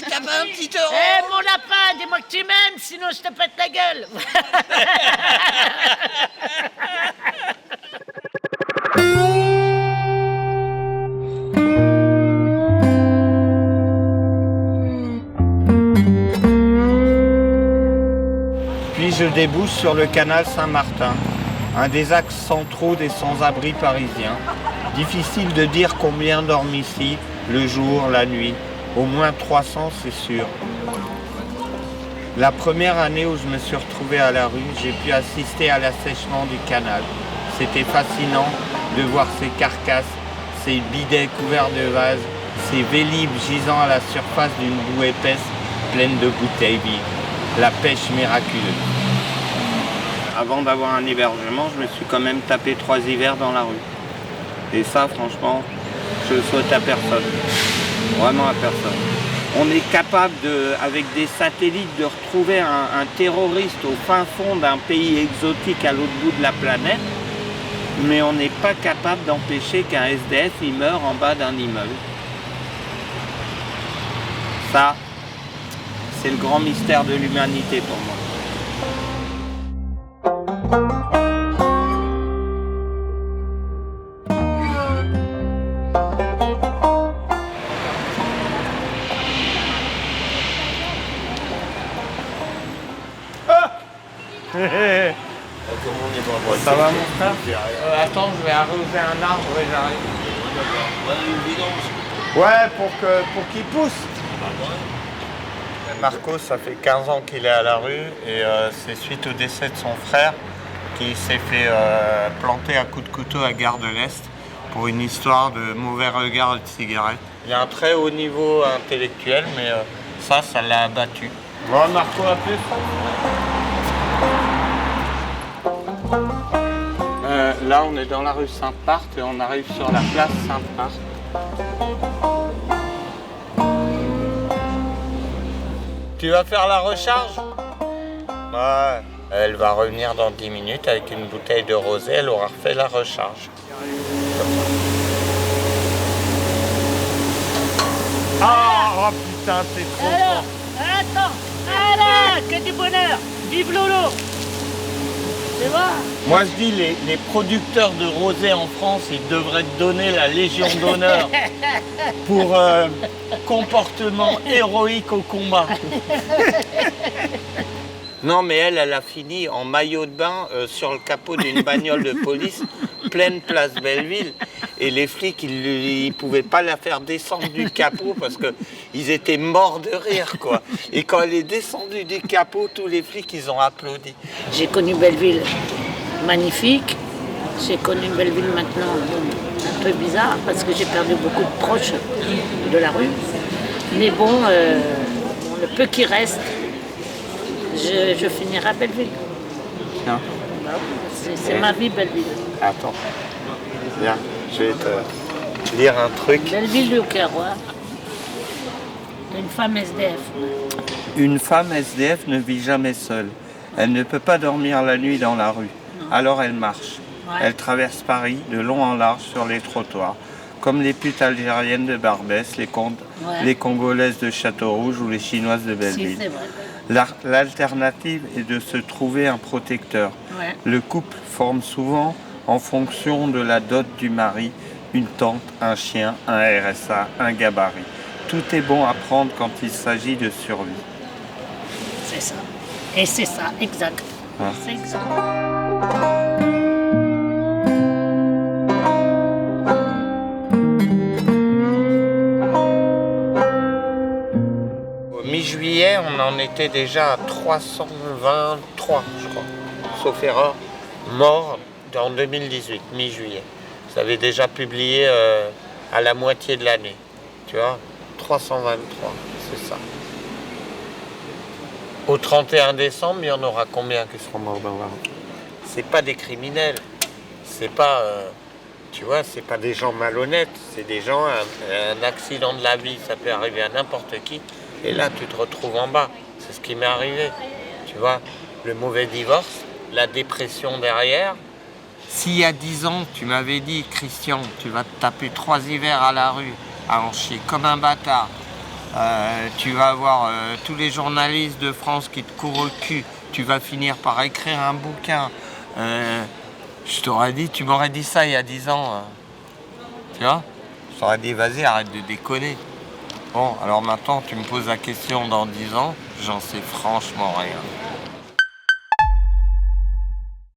t'as pas un petit euro? Eh, mon lapin, dis-moi que tu m'aimes, sinon je te pète la gueule. Puis je débouche sur le canal Saint-Martin, un des axes centraux des sans-abri parisiens. Difficile de dire combien dorment ici, le jour, la nuit. Au moins 300, c'est sûr. La première année où je me suis retrouvé à la rue, j'ai pu assister à l'assèchement du canal. C'était fascinant de voir ces carcasses, ces bidets couverts de vases, ces vélib gisant à la surface d'une boue épaisse pleine de bouteilles vides. La pêche miraculeuse. Avant d'avoir un hébergement, je me suis quand même tapé 3 hivers dans la rue. Et ça, franchement, je le souhaite à personne. Vraiment à personne. On est capable, avec des satellites, de retrouver un terroriste au fin fond d'un pays exotique à l'autre bout de la planète, mais on n'est pas capable d'empêcher qu'un SDF il meure en bas d'un immeuble. Ça, c'est le grand mystère de l'humanité pour moi. Ça va mon frère? Attends, je vais arroser un arbre et j'arrive. Ouais, pour qu'il pousse. Marco, ça fait 15 ans qu'il est à la rue et c'est suite au décès de son frère qu'il s'est fait planter à coups de couteau à Gare de l'Est pour une histoire de mauvais regard et de cigarette. Il a un très haut niveau intellectuel, mais ça l'a abattu. Bon, Marco, à plus. Là, on est dans la rue Sainte-Marthe et on arrive sur la place Sainte-Marthe. Tu vas faire la recharge? Ouais. Elle va revenir dans 10 minutes avec une bouteille de rosé, elle aura refait la recharge. Ah, oh putain, t'es trop Alors, attends, voilà, que du bonheur. Vive Lolo. C'est bon? Moi je dis les producteurs de rosé en France, ils devraient te donner la Légion d'honneur pour comportement héroïque au combat. Non mais elle a fini en maillot de bain sur le capot d'une bagnole de police, pleine place Belleville. Et les flics, ils pouvaient pas la faire descendre du capot parce qu'ils étaient morts de rire, quoi. Et quand elle est descendue du capot, tous les flics, ils ont applaudi. J'ai connu Belleville magnifique. J'ai connu Belleville maintenant un peu bizarre parce que j'ai perdu beaucoup de proches de la rue. Mais bon, le peu qui reste, je finirai à Belleville. Non. C'est ma vie, Belleville. Attends, viens, je vais te lire un truc. Belleville du Caire, une femme SDF. Une femme SDF ne vit jamais seule. Elle ne peut pas dormir la nuit dans la rue. Non. Alors elle marche. Ouais. Elle traverse Paris de long en large sur les trottoirs. Comme les putes algériennes de Barbès, les Congolaises de Château-Rouge ou les Chinoises de Belleville. Si, l'alternative est de se trouver un protecteur. Ouais. Le couple forme souvent, en fonction de la dot du mari, une tente, un chien, un RSA, un gabarit. Tout est bon à prendre quand il s'agit de survie. C'est ça. Et c'est ça, exact. Ah. C'est exact. Mi-juillet, on en était déjà à 323, je crois, sauf erreur, morts en 2018, mi-juillet. Ça avait déjà publié à la moitié de l'année, tu vois, 323, c'est ça. Au 31 décembre, il y en aura combien qui seront morts dans la rue? C'est pas des criminels, c'est pas, tu vois, c'est pas des gens malhonnêtes, c'est des gens, un accident de la vie, ça peut arriver à n'importe qui. Et là, tu te retrouves en bas. C'est ce qui m'est arrivé. Tu vois, le mauvais divorce, la dépression derrière. S'il y a 10 ans, tu m'avais dit, Christian, tu vas te taper 3 hivers à la rue, à en chier comme un bâtard, Tu vas avoir tous les journalistes de France qui te courent au cul. Tu vas finir par écrire un bouquin. Je t'aurais dit, tu m'aurais dit ça il y a 10 ans. Tu vois? Je t'aurais dit, vas-y, arrête de déconner. Bon, alors maintenant, tu me poses la question dans 10 ans, j'en sais franchement rien.